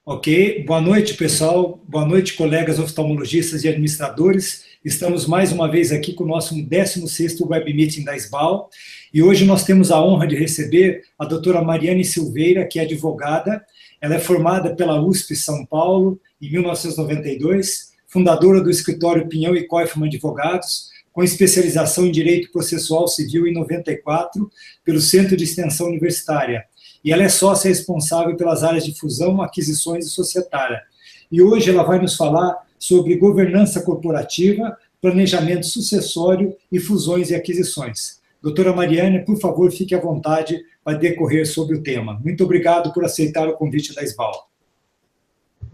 Ok, boa noite, pessoal. Boa noite, colegas oftalmologistas e administradores. Estamos mais uma vez aqui com o nosso 16º Web Meeting da SBAL e hoje nós temos a honra de receber a doutora Mariane Silveira, que é advogada. Ela é formada pela USP São Paulo em 1992, fundadora do escritório Pinhão e Koifman Advogados, com especialização em Direito Processual Civil em 94, pelo Centro de Extensão Universitária. E ela é sócia responsável pelas áreas de fusão, aquisições e societária. E hoje ela vai nos falar sobre governança corporativa, planejamento sucessório e fusões e aquisições. Doutora Mariane, por favor, fique à vontade para decorrer sobre o tema. Muito obrigado por aceitar o convite da SBAL.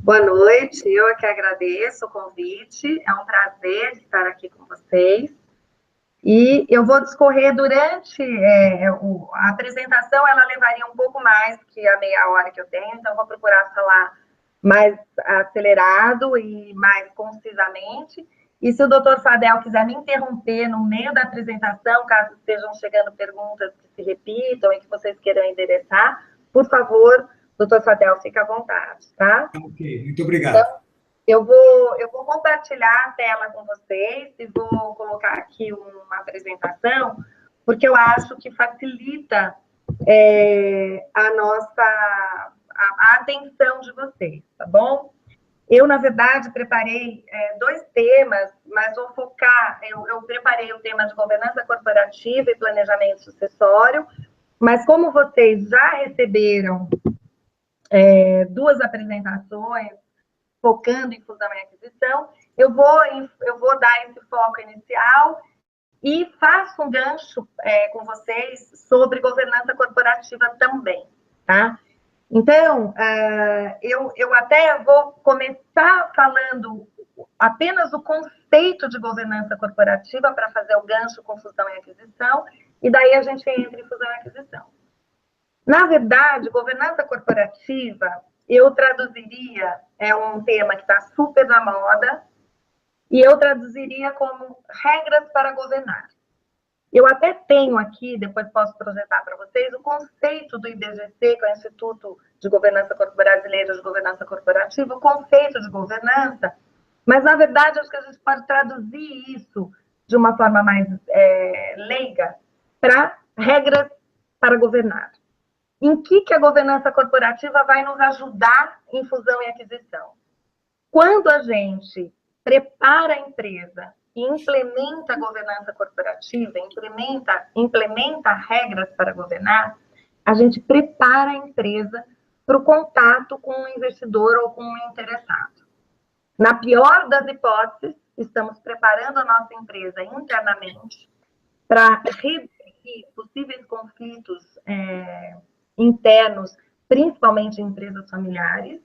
Boa noite, eu é que agradeço o convite, é um prazer estar aqui com vocês. E eu vou discorrer durante a apresentação, ela levaria um pouco mais que a meia hora que eu tenho, então eu vou procurar falar mais acelerado e mais concisamente. E se o doutor Fadel quiser me interromper no meio da apresentação, caso estejam chegando perguntas que se repitam e que vocês queiram endereçar, por favor, doutor Fadel, fique à vontade, tá? Ok, muito obrigado. Então, eu vou compartilhar a tela com vocês e vou colocar aqui uma apresentação, porque eu acho que facilita a atenção de vocês, tá bom? Eu, na verdade, preparei dois temas, mas vou focar, eu preparei o tema de governança corporativa e planejamento sucessório, mas como vocês já receberam duas apresentações, focando em fusão e aquisição, eu vou dar esse foco inicial e faço um gancho com vocês sobre governança corporativa também, tá? Então, eu até vou começar falando apenas o conceito de governança corporativa para fazer o gancho com fusão e aquisição, e daí a gente entra em fusão e aquisição. Na verdade, governança corporativa, eu traduziria, é um tema que está super na moda, e eu traduziria como regras para governar. Eu até tenho aqui, depois posso projetar para vocês, o conceito do IBGC, que é o Instituto de Governança Brasileira de Governança Corporativa, o conceito de governança, mas, na verdade, acho que a gente pode traduzir isso de uma forma mais leiga para regras para governar. Em que a governança corporativa vai nos ajudar em fusão e aquisição? Quando a gente prepara a empresa e implementa a governança corporativa, implementa regras para governar, a gente prepara a empresa para o contato com o investidor ou com o interessado. Na pior das hipóteses, estamos preparando a nossa empresa internamente para reduzir possíveis conflitos internos, principalmente em empresas familiares.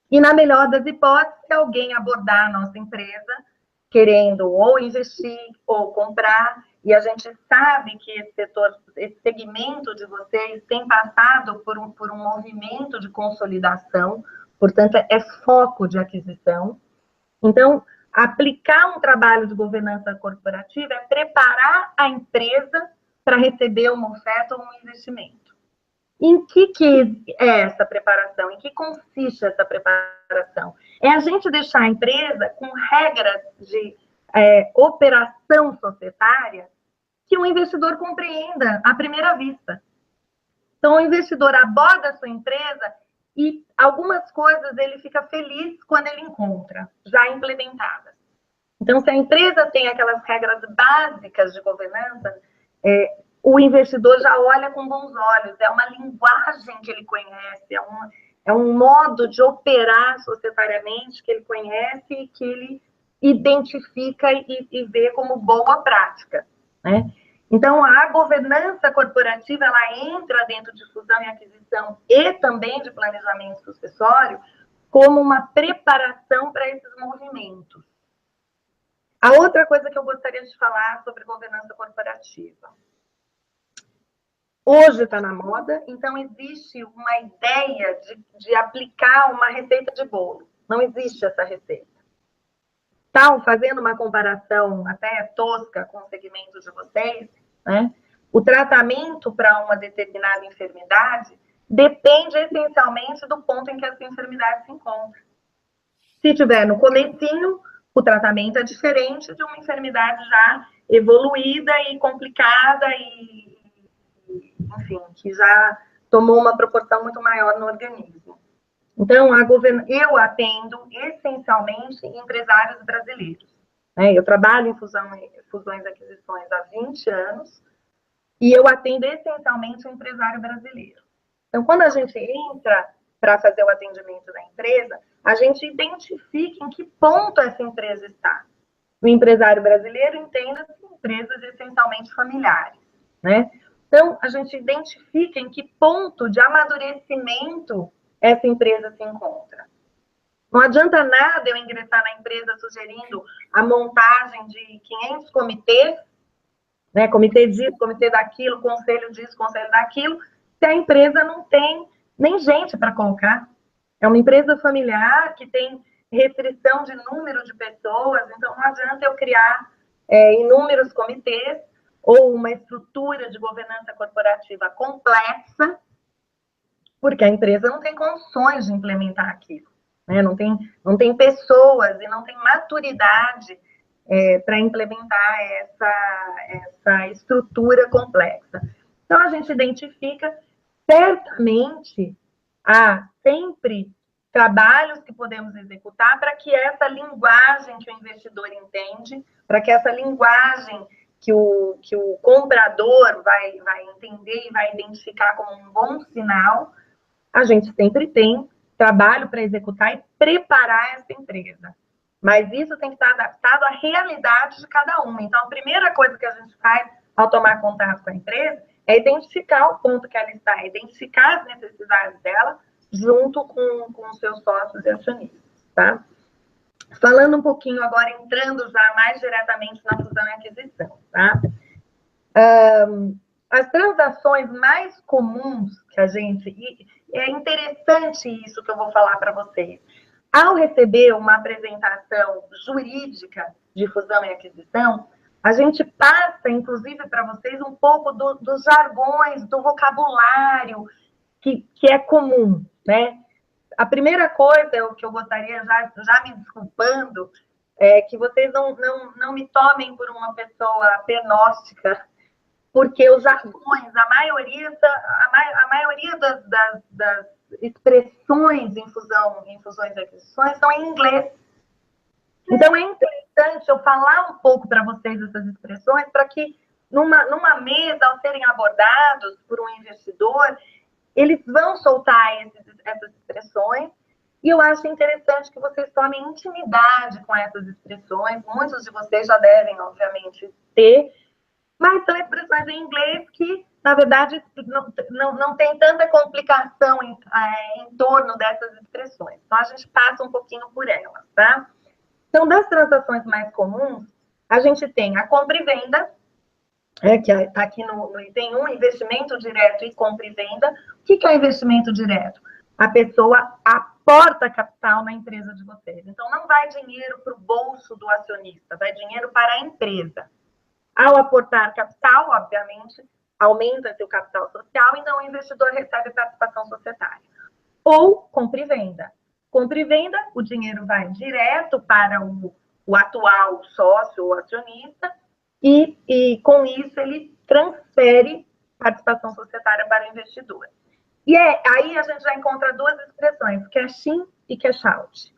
E, na melhor das hipóteses, se alguém abordar a nossa empresa querendo ou investir ou comprar, e a gente sabe que esse segmento de vocês tem passado por um movimento de consolidação, portanto, é foco de aquisição. Então, aplicar um trabalho de governança corporativa é preparar a empresa para receber uma oferta ou um investimento. Em que é essa preparação? Em que consiste essa preparação? É a gente deixar a empresa com regras de operação societária que o investidor compreenda à primeira vista. Então, o investidor aborda a sua empresa e algumas coisas ele fica feliz quando ele encontra, já implementadas. Então, se a empresa tem aquelas regras básicas de governança, o investidor já olha com bons olhos, é uma linguagem que ele conhece, é um modo de operar societariamente que ele conhece e que ele identifica e vê como boa prática, né? Então, a governança corporativa, ela entra dentro de fusão e aquisição e também de planejamento sucessório como uma preparação para esses movimentos. A outra coisa que eu gostaria de falar sobre governança corporativa. Hoje está na moda, então existe uma ideia de aplicar uma receita de bolo. Não existe essa receita. Fazendo uma comparação até tosca com o segmento de vocês, né? O tratamento para uma determinada enfermidade, depende essencialmente do ponto em que essa enfermidade se encontra. Se tiver no comecinho, o tratamento é diferente de uma enfermidade já evoluída e complicada e, enfim, que já tomou uma proporção muito maior no organismo. Então, eu atendo essencialmente empresários brasileiros. Né? Eu trabalho em fusões e aquisições há 20 anos e eu atendo essencialmente o empresário brasileiro. Então, quando a gente entra para fazer o atendimento da empresa, a gente identifica em que ponto essa empresa está. O empresário brasileiro entenda-se empresas essencialmente familiares, né? Então, a gente identifica em que ponto de amadurecimento essa empresa se encontra. Não adianta nada eu ingressar na empresa sugerindo a montagem de 500 comitês, né? Comitê disso, comitê daquilo, conselho disso, conselho daquilo, se a empresa não tem nem gente para colocar. É uma empresa familiar que tem restrição de número de pessoas, então não adianta eu criar inúmeros comitês ou uma estrutura de governança corporativa complexa, porque a empresa não tem condições de implementar aquilo, né? Não tem pessoas e não tem maturidade para implementar essa estrutura complexa. Então, a gente identifica, certamente, há sempre trabalhos que podemos executar para que essa linguagem que o investidor entende, para que essa linguagem que o comprador vai entender e vai identificar como um bom sinal, a gente sempre tem trabalho para executar e preparar essa empresa. Mas isso tem que estar adaptado à realidade de cada uma. Então, a primeira coisa que a gente faz ao tomar contato com a empresa é identificar o ponto que ela está, identificar as necessidades dela junto com os seus sócios e acionistas, tá? Falando um pouquinho agora, entrando já mais diretamente na fusão e aquisição, tá? As transações mais comuns que a gente... E é interessante isso que eu vou falar para vocês. Ao receber uma apresentação jurídica de fusão e aquisição, a gente passa, inclusive, para vocês um pouco dos jargões, do vocabulário que é comum, né? A primeira coisa que eu gostaria, já me desculpando, é que vocês não me tomem por uma pessoa penóstica, porque os jargões, a maioria das expressões em fusões e aquisições são em inglês. Então, é interessante eu falar um pouco para vocês essas expressões, para que numa mesa, ao serem abordados por um investidor, eles vão soltar essas expressões, e eu acho interessante que vocês tomem intimidade com essas expressões. Muitos de vocês já devem, obviamente, ter, mas são expressões em inglês que, na verdade, não tem tanta complicação em torno dessas expressões. Então, a gente passa um pouquinho por elas, tá? Então, das transações mais comuns, a gente tem a compra e venda, que está aqui no item 1, investimento direto e compra e venda. O que é investimento direto? A pessoa aporta capital na empresa de vocês. Então, não vai dinheiro para o bolso do acionista, vai dinheiro para a empresa. Ao aportar capital, obviamente, aumenta-se o capital social, então o investidor recebe participação societária. Ou compra e venda. Compra e venda, o dinheiro vai direto para o atual sócio ou acionista, e com isso ele transfere participação societária para o investidor. E aí a gente já encontra duas expressões, cash-in e cash-out.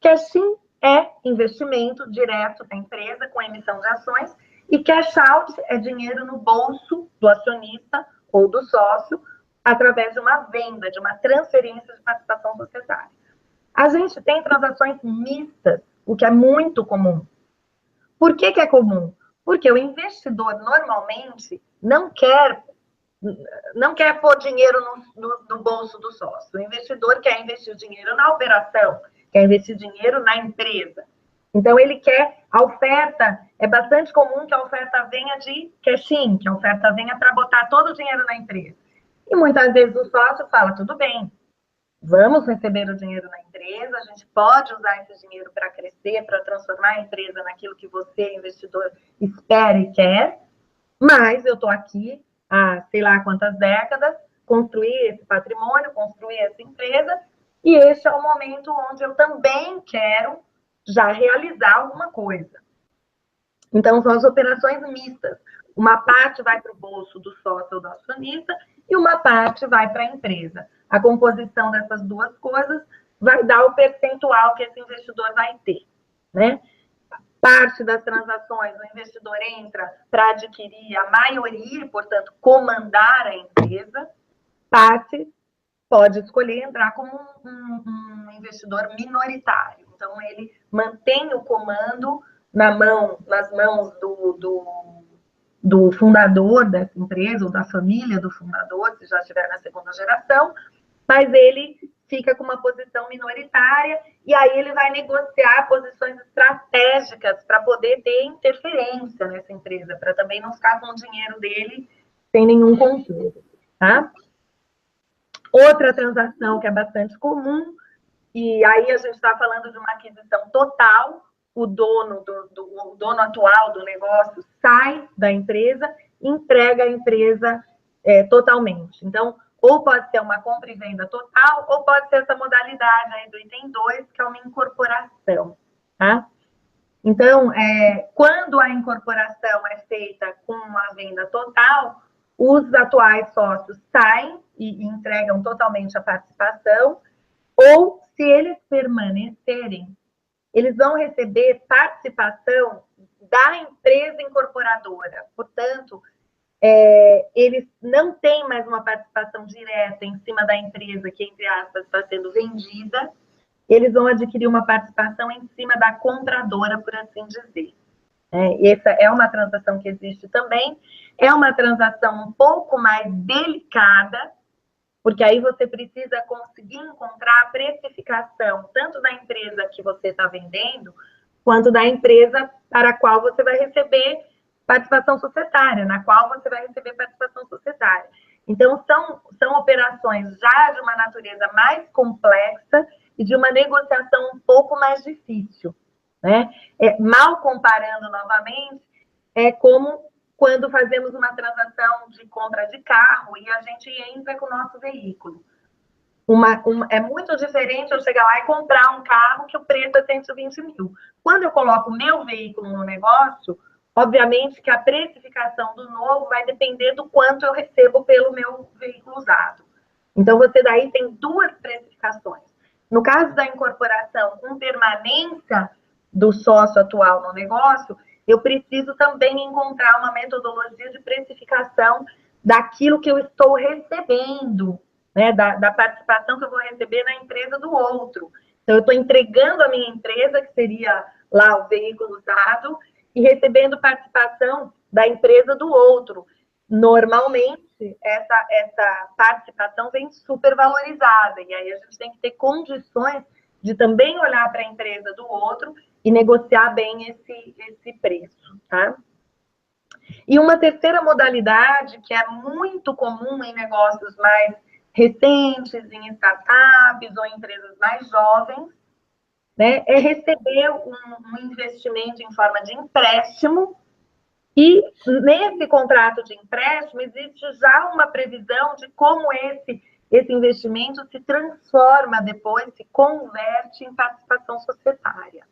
Cash-in é investimento direto da empresa com emissão de ações, e cash-out é dinheiro no bolso do acionista ou do sócio, através de uma venda, de uma transferência de participação societária. A gente tem transações mistas, o que é muito comum. Por que é comum? Porque o investidor, normalmente, não quer pôr dinheiro no bolso do sócio. O investidor quer investir dinheiro na operação, quer investir dinheiro na empresa. Então, ele quer a oferta. É bastante comum que a oferta venha de cash-in, que a oferta venha para botar todo o dinheiro na empresa. E muitas vezes o sócio fala, tudo bem, vamos receber o dinheiro na empresa, a gente pode usar esse dinheiro para crescer, para transformar a empresa naquilo que você, investidor, espera e quer, mas eu estou aqui há sei lá quantas décadas, construir esse patrimônio, construir essa empresa, e este é o momento onde eu também quero já realizar alguma coisa. Então, são as operações mistas. Uma parte vai para o bolso do sócio ou do acionista e uma parte vai para a empresa. A composição dessas duas coisas vai dar o percentual que esse investidor vai ter, né? Parte das transações, o investidor entra para adquirir a maioria, portanto, comandar a empresa. Parte pode escolher entrar como um investidor minoritário. Então, ele mantém o comando nas mãos do fundador dessa empresa, ou da família do fundador, se já estiver na segunda geração, mas ele fica com uma posição minoritária, e aí ele vai negociar posições estratégicas para poder ter interferência nessa empresa, para também não ficar com o dinheiro dele sem nenhum controle, tá? Outra transação que é bastante comum, e aí a gente está falando de uma aquisição total, o dono atual do negócio sai da empresa, entrega a empresa totalmente. Então, ou pode ser uma compra e venda total, ou pode ser essa modalidade aí do item 2, que é uma incorporação, tá? Então, quando a incorporação é feita com uma venda total, os atuais sócios saem e entregam totalmente a participação, ou, se eles permanecerem, eles vão receber participação da empresa incorporadora. Portanto, eles não têm mais uma participação direta em cima da empresa que, entre aspas, está sendo vendida, eles vão adquirir uma participação em cima da compradora, por assim dizer. Essa é uma transação que existe também, é uma transação um pouco mais delicada, porque aí você precisa conseguir encontrar a precificação tanto da empresa que você está vendendo, quanto da empresa para a qual você vai receber participação societária, na qual você vai receber participação societária. Então, são operações já de uma natureza mais complexa e de uma negociação um pouco mais difícil, né? Mal comparando novamente, é como quando fazemos uma transação de compra de carro e a gente entra com o nosso veículo. É muito diferente eu chegar lá e comprar um carro que o preço é 120 mil. Quando eu coloco o meu veículo no negócio, obviamente que a precificação do novo vai depender do quanto eu recebo pelo meu veículo usado. Então, você daí tem duas precificações. No caso da incorporação com permanência do sócio atual no negócio, eu preciso também encontrar uma metodologia de precificação daquilo que eu estou recebendo, né, da participação que eu vou receber na empresa do outro. Então, eu estou entregando a minha empresa, que seria lá o veículo usado, e recebendo participação da empresa do outro. Normalmente, essa participação vem supervalorizada, e aí a gente tem que ter condições de também olhar para a empresa do outro e negociar bem esse preço, tá? E uma terceira modalidade, que é muito comum em negócios mais recentes, em startups ou em empresas mais jovens, né, é receber um investimento em forma de empréstimo, e nesse contrato de empréstimo existe já uma previsão de como esse investimento se transforma depois, se converte em participação societária.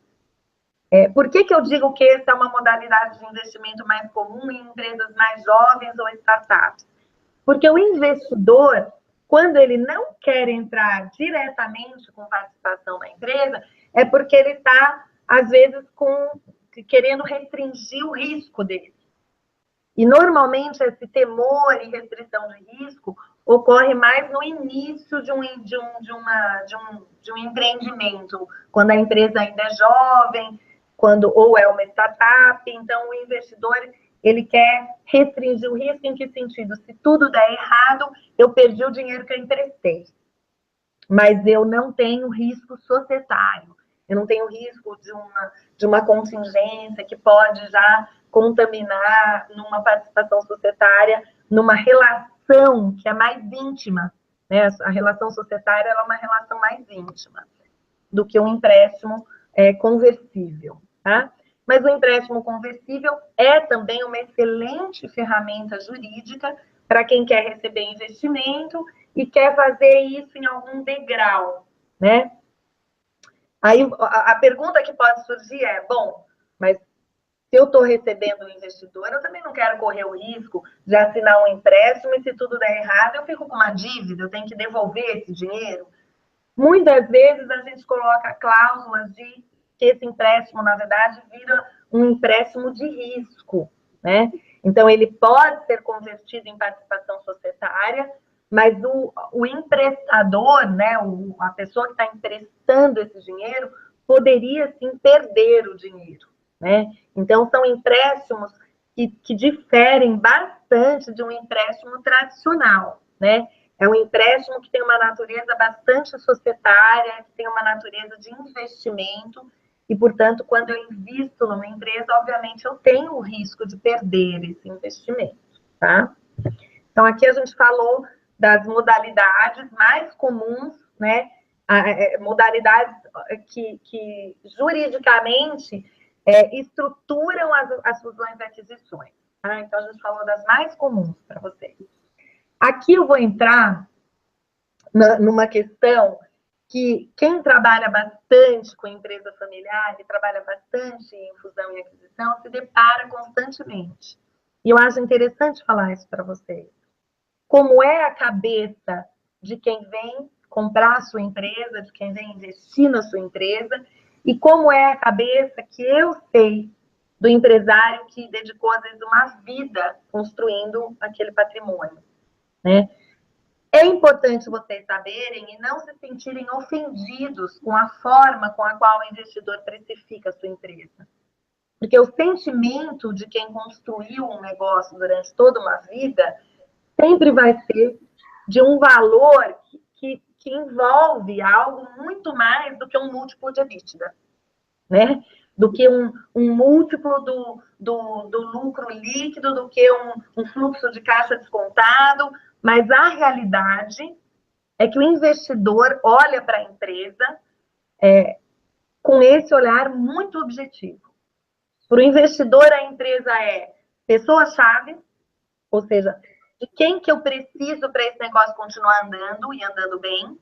Por que eu digo que essa é uma modalidade de investimento mais comum em empresas mais jovens ou startups? Porque o investidor, quando ele não quer entrar diretamente com participação na empresa, é porque ele está, às vezes, querendo restringir o risco dele. E, normalmente, esse temor e restrição de risco ocorre mais no início de um empreendimento, quando a empresa ainda é jovem, ou é uma startup. Então, o investidor, ele quer restringir o risco. Em que sentido? Se tudo der errado, eu perdi o dinheiro que eu emprestei, mas eu não tenho risco societário, eu não tenho risco de uma contingência que pode já contaminar numa participação societária, numa relação que é mais íntima, né? A relação societária ela é uma relação mais íntima do que um empréstimo conversível, tá? Mas o empréstimo conversível é também uma excelente ferramenta jurídica, para quem quer receber investimento e quer fazer isso em algum degrau, né? Aí a pergunta que pode surgir é, bom, mas se eu estou recebendo um investidor, eu também não quero correr o risco de assinar um empréstimo e se tudo der errado, eu fico com uma dívida, eu tenho que devolver esse dinheiro. Muitas vezes a gente coloca cláusulas de que esse empréstimo, na verdade, vira um empréstimo de risco, né? Então, ele pode ser convertido em participação societária, mas o emprestador, né, a pessoa que está emprestando esse dinheiro, poderia sim perder o dinheiro, né? Então, são empréstimos que diferem bastante de um empréstimo tradicional, né? É um empréstimo que tem uma natureza bastante societária, que tem uma natureza de investimento, e, portanto, quando eu invisto numa empresa, obviamente, eu tenho o risco de perder esse investimento, tá? Então, aqui a gente falou das modalidades mais comuns, né? Modalidades que juridicamente estruturam as fusões e aquisições. Tá? Então, a gente falou das mais comuns para vocês. Aqui eu vou entrar numa questão que quem trabalha bastante com empresa familiar e trabalha bastante em fusão e aquisição se depara constantemente. E eu acho interessante falar isso para vocês. Como é a cabeça de quem vem comprar a sua empresa, de quem vem investir na sua empresa, e como é a cabeça que eu sei do empresário que dedicou, às vezes, uma vida construindo aquele patrimônio, né? É importante vocês saberem e não se sentirem ofendidos com a forma com a qual o investidor precifica a sua empresa. Porque o sentimento de quem construiu um negócio durante toda uma vida sempre vai ser de um valor que envolve algo muito mais do que um múltiplo de EBITDA, né? Do que um múltiplo do lucro líquido, do que um fluxo de caixa descontado, mas a realidade é que o investidor olha para a empresa com esse olhar muito objetivo. Para o investidor, a empresa é pessoa-chave, ou seja, de quem que eu preciso para esse negócio continuar andando e andando bem.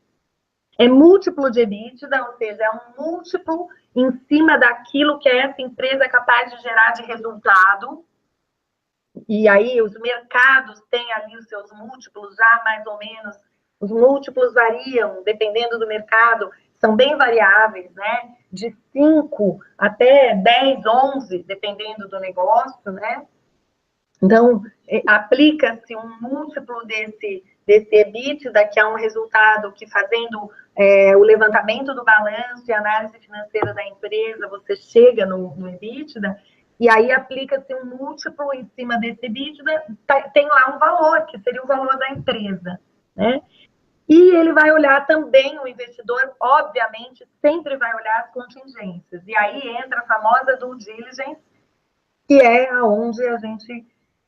É múltiplo de EBITDA, ou seja, é um múltiplo em cima daquilo que essa empresa é capaz de gerar de resultado. E aí os mercados têm ali os seus múltiplos já mais ou menos. Os múltiplos variam, dependendo do mercado, são bem variáveis, né? De 5 até 10, 11, dependendo do negócio, né? Então, aplica-se um múltiplo desse EBITDA, que é um resultado que, fazendo o levantamento do balanço e análise financeira da empresa, você chega no EBITDA, e aí aplica-se um múltiplo em cima desse EBITDA, tem lá um valor, que seria o valor da empresa, né? E ele vai olhar também, o investidor, obviamente, sempre vai olhar as contingências. E aí entra a famosa due diligence, que é onde a gente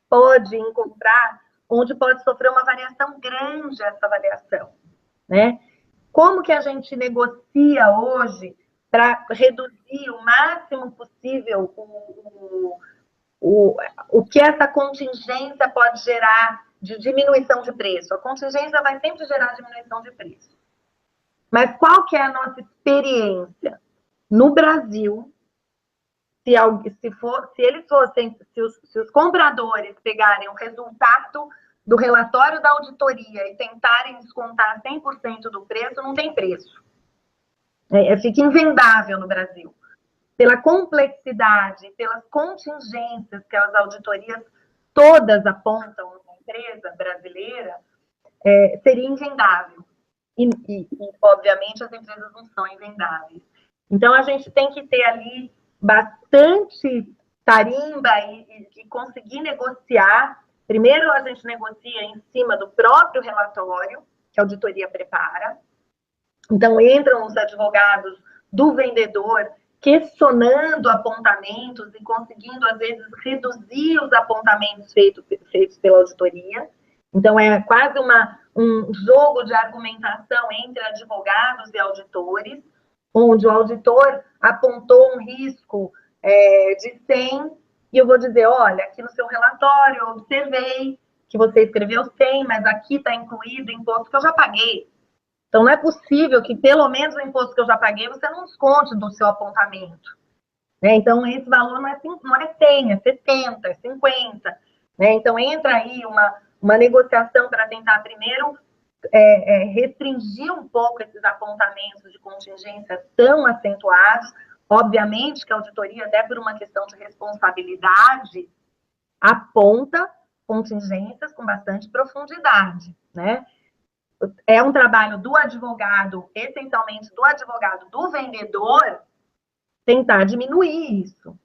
pode encontrar, onde pode sofrer uma variação grande essa variação, né? Como que a gente negocia hoje para reduzir o máximo possível o que essa contingência pode gerar de diminuição de preço? A contingência vai sempre gerar diminuição de preço. Mas qual que é a nossa experiência? No Brasil, se os compradores pegarem o resultado do relatório da auditoria e tentarem descontar 100% do preço, não tem preço. Fica invendável no Brasil. Pela complexidade, pelas contingências que as auditorias todas apontam na empresa brasileira, seria invendável. E, obviamente, as empresas não são invendáveis. Então, a gente tem que ter ali bastante tarimba e conseguir negociar. Primeiro, a gente negocia em cima do próprio relatório que a auditoria prepara. Então, entram os advogados do vendedor questionando apontamentos e conseguindo, às vezes, reduzir os apontamentos feitos pela auditoria. Então, é quase um jogo de argumentação entre advogados e auditores, onde o auditor apontou um risco de 100, e eu vou dizer, olha, aqui no seu relatório eu observei que você escreveu 100, mas aqui está incluído o imposto que eu já paguei. Então, não é possível que, pelo menos, o imposto que eu já paguei, você não desconte do seu apontamento. Né? Então, esse valor não é 100, é 70, é 50. Né? Então, entra aí uma negociação para tentar, primeiro, restringir um pouco esses apontamentos de contingência tão acentuados. Obviamente que a auditoria, até por uma questão de responsabilidade, aponta contingências com bastante profundidade, né? É um trabalho do advogado, essencialmente do advogado do vendedor, tentar diminuir isso.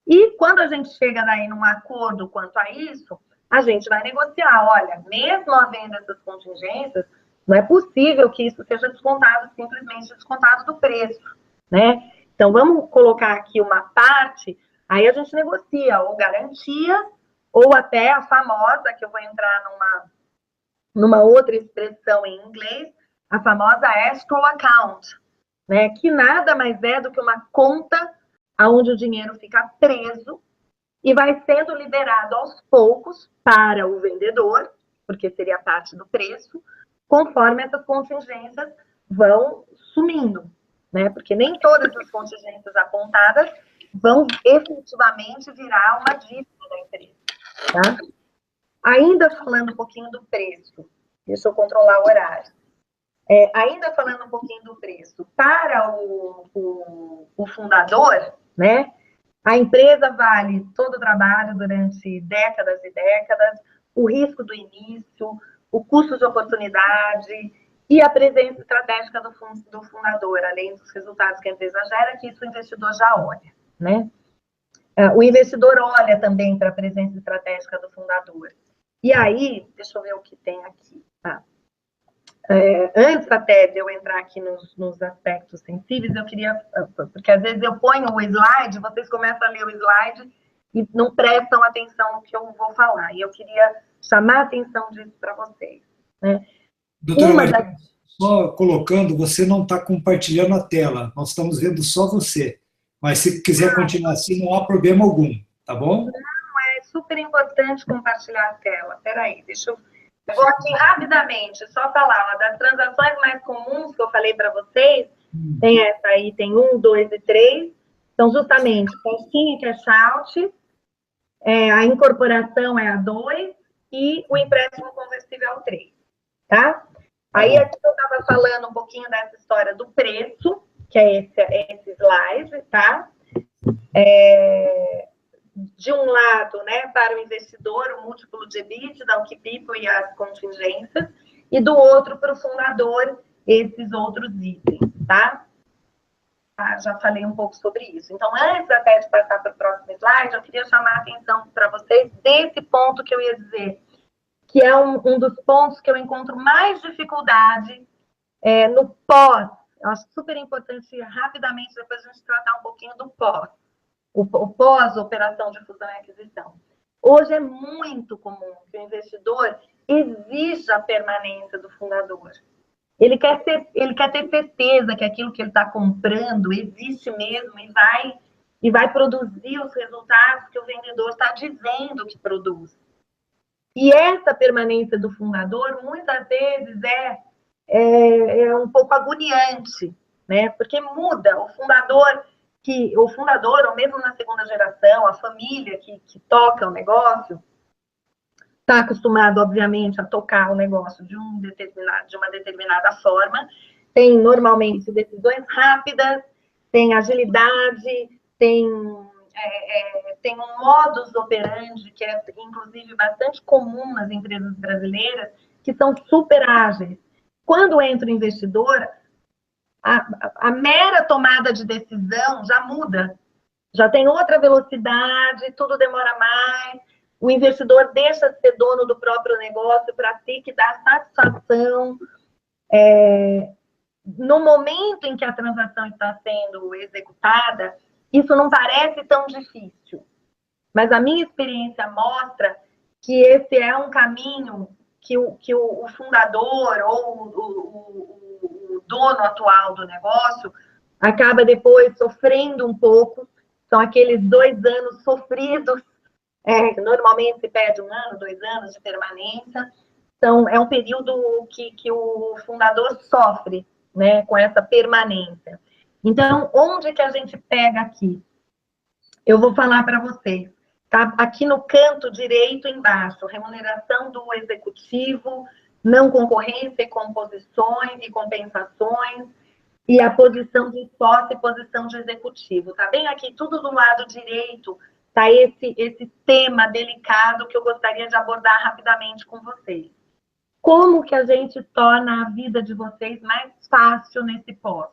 E quando a gente chega daí num acordo quanto a isso, a gente vai negociar. Olha, mesmo havendo essas contingências, não é possível que isso seja descontado, simplesmente descontado do preço, né? Então, vamos colocar aqui uma parte, aí a gente negocia ou garantia, ou até a famosa, que eu vou entrar numa outra expressão em inglês, a famosa escrow account, né? Que nada mais é do que uma conta onde o dinheiro fica preso e vai sendo liberado aos poucos para o vendedor, porque seria parte do preço, conforme essas contingências vão sumindo, né? Porque nem todas as contingências apontadas vão efetivamente virar uma dívida da empresa, tá? Ainda falando um pouquinho do preço, deixa eu controlar o horário. Ainda falando um pouquinho do preço, para o fundador, né? A empresa vale todo o trabalho durante décadas e décadas, o risco do início, o custo de oportunidade e a presença estratégica do fundador, além dos resultados que a empresa gera, que isso o investidor já olha, né? O investidor olha também para a presença estratégica do fundador. E aí, deixa eu ver o que tem aqui. Antes até de eu entrar aqui nos aspectos sensíveis, eu queria, porque às vezes eu ponho o slide, vocês começam a ler o slide e não prestam atenção no que eu vou falar. E eu queria chamar a atenção disso para vocês. Né? Doutora, só colocando, você não está compartilhando a tela, nós estamos vendo só você. Mas se quiser continuar assim, não há problema algum, tá bom? Não, é super importante compartilhar a tela. Espera deixa eu vou aqui rapidamente só falar, das transações mais comuns que eu falei para vocês, tem essa aí, tem 1, 2 e 3, são justamente caixinha e cash out, a incorporação é a 2 e o empréstimo conversível é o 3, tá? Aí aqui eu estava falando um pouquinho dessa história do preço, que é esse slide, tá? De um lado, né, para o investidor, o múltiplo de EBITDA, o KPI e as contingências, e do outro para o fundador, esses outros itens, tá? Já falei um pouco sobre isso. Então, antes até de passar para o próximo slide, eu queria chamar a atenção para vocês desse ponto que eu ia dizer, que é um dos pontos que eu encontro mais dificuldade no pós. Eu acho super importante, rapidamente, depois a gente tratar um pouquinho do pós. O pós-operação de fusão e aquisição. Hoje é muito comum que o investidor exija a permanência do fundador. Ele quer ter certeza que aquilo que ele está comprando existe mesmo e vai produzir os resultados que o vendedor está dizendo que produz. E essa permanência do fundador, muitas vezes, é um pouco agoniante, né? Porque muda. O fundador, ou mesmo na segunda geração, a família que toca o negócio, está acostumado, obviamente, a tocar o negócio de uma determinada forma, tem normalmente decisões rápidas, tem agilidade, tem um modus operandi, que é, inclusive, bastante comum nas empresas brasileiras, que são super ágeis. Quando entra o investidor, a mera tomada de decisão já muda, já tem outra velocidade, tudo demora mais, o investidor deixa de ser dono do próprio negócio para ter que dar satisfação. No momento em que a transação está sendo executada, isso não parece tão difícil, mas a minha experiência mostra que esse é um caminho que o fundador ou o dono atual do negócio acaba depois sofrendo um pouco. São aqueles 2 anos sofridos Normalmente se pede 1 ano, 2 anos de permanência. Então, é um período que o fundador sofre, né, com essa permanência. Então, onde que a gente pega aqui? Eu vou falar para vocês. Tá aqui no canto direito embaixo, remuneração do executivo, não concorrência e composições e compensações, e a posição de sócio e posição de executivo. Tá bem aqui, tudo do lado direito, tá esse tema delicado que eu gostaria de abordar rapidamente com vocês. Como que a gente torna a vida de vocês mais fácil nesse pós?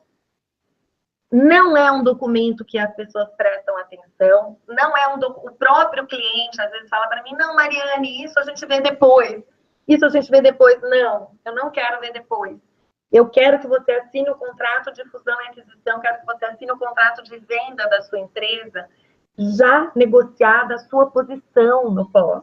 Não é um documento que as pessoas prestam atenção, não é o próprio cliente às vezes fala para mim, não, Mariane, isso a gente vê depois, isso a gente vê depois. Não, eu não quero ver depois. Eu quero que você assine o contrato de fusão e aquisição, quero que você assine o contrato de venda da sua empresa, já negociada a sua posição no pós.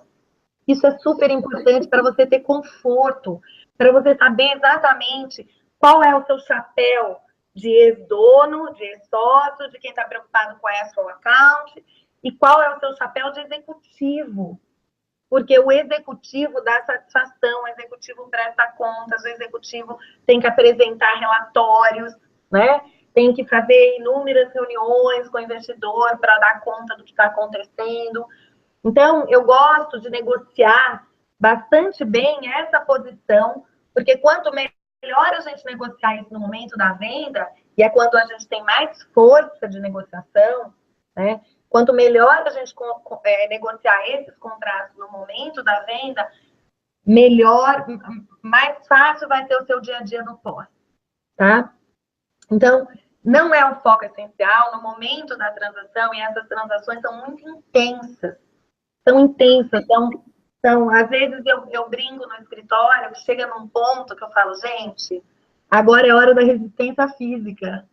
Isso é super importante para você ter conforto, para você saber exatamente qual é o seu chapéu de ex-dono, de ex-sócio, de quem está preocupado com a escrow account, e qual é o seu chapéu de executivo. Porque o executivo dá satisfação, o executivo presta contas, o executivo tem que apresentar relatórios, né? Tem que fazer inúmeras reuniões com o investidor para dar conta do que está acontecendo. Então, eu gosto de negociar bastante bem essa posição, porque quanto melhor a gente negociar isso no momento da venda, e é quando a gente tem mais força de negociação, né? Quanto melhor a gente negociar esses contratos no momento da venda, melhor, mais fácil vai ser o seu dia a dia no pós, tá? Então, não é o foco essencial no momento da transação, e essas transações são muito intensas. São intensas, então, às vezes eu brinco no escritório, chega num ponto que eu falo, gente, agora é hora da resistência física.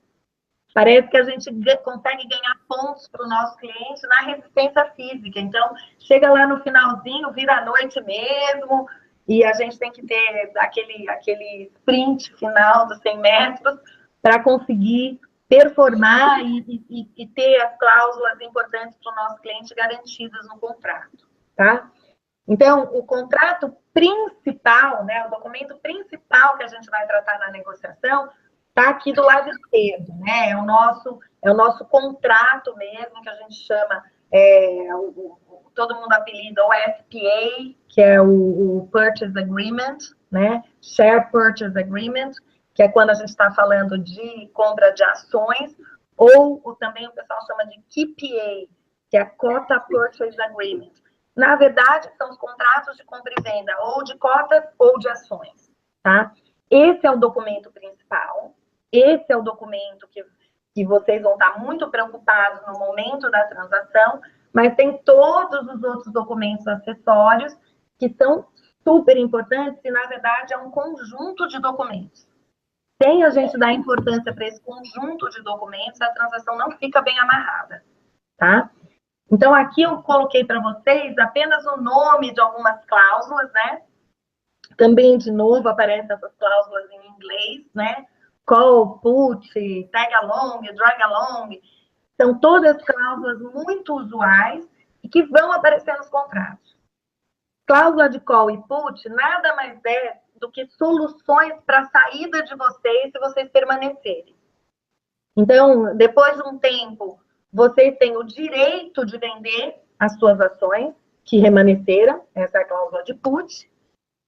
Parece que a gente consegue ganhar pontos para o nosso cliente na resistência física. Então, chega lá no finalzinho, vira a noite mesmo, e a gente tem que ter aquele sprint final dos 100 metros para conseguir performar e ter as cláusulas importantes para o nosso cliente garantidas no contrato, tá? Então, o contrato principal, né, o documento principal que a gente vai tratar na negociação, está aqui do lado esquerdo, né? É o nosso contrato mesmo, que a gente chama, todo mundo apelida o SPA, que é o Purchase Agreement, né? Share Purchase Agreement, que é quando a gente está falando de compra de ações, ou também o pessoal chama de QPA, que é a Quota Purchase Agreement. Na verdade, são os contratos de compra e venda, ou de cotas ou de ações, tá? Esse é o documento principal, esse é o documento que vocês vão estar muito preocupados no momento da transação, mas tem todos os outros documentos acessórios que são super importantes e, na verdade, é um conjunto de documentos. Sem a gente dar importância para esse conjunto de documentos, a transação não fica bem amarrada, tá? Então, aqui eu coloquei para vocês apenas o nome de algumas cláusulas, né? Também, de novo, aparecem essas cláusulas em inglês, né? Call, put, tag along, drag along. São todas cláusulas muito usuais e que vão aparecer nos contratos. Cláusula de call e put nada mais é do que soluções para a saída de vocês se vocês permanecerem. Então, depois de um tempo, vocês têm o direito de vender as suas ações que remanesceram, essa é a cláusula de put,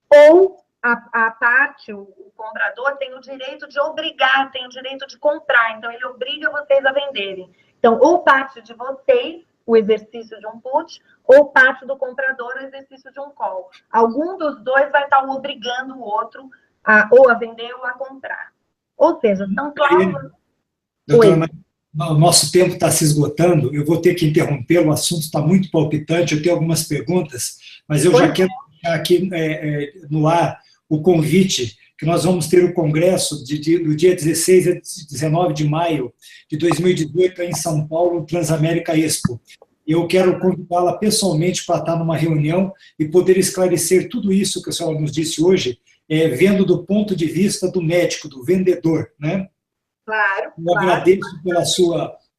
ou a parte, o comprador, tem o direito de obrigar, tem o direito de comprar, então ele obriga vocês a venderem. Então, ou parte de vocês, o exercício de um put, ou parte do comprador, o exercício de um call. Algum dos dois vai estar obrigando o outro ou a vender ou a comprar. Ou seja, são cláusulas... Doutora, o nosso tempo está se esgotando, eu vou ter que interrompê-lo, o assunto está muito palpitante, eu tenho algumas perguntas, mas eu já quero deixar aqui no ar o convite, que nós vamos ter o congresso do dia 16 a 19 de maio de 2018 em São Paulo, no Transamérica Expo. Eu quero convidá-la pessoalmente para estar numa reunião e poder esclarecer tudo isso que a senhora nos disse hoje, vendo do ponto de vista do médico, do vendedor, né? Claro. Eu agradeço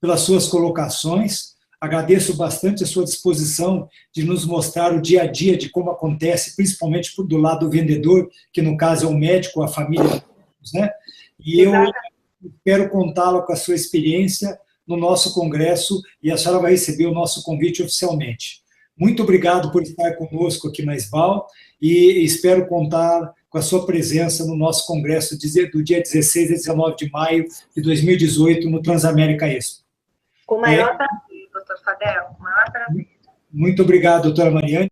pelas suas colocações, Agradeço bastante a sua disposição de nos mostrar o dia a dia de como acontece, principalmente do lado do vendedor, que no caso é o médico, a família, né? E eu espero contá-la com a sua experiência no nosso congresso, e a senhora vai receber o nosso convite oficialmente. Muito obrigado por estar conosco aqui na SBAL, e espero contar com a sua presença no nosso congresso do dia 16 a 19 de maio de 2018, no Transamérica Expo. Com o maior prazer, doutor Fadel, com o maior prazer. Muito obrigado, doutora Mariane.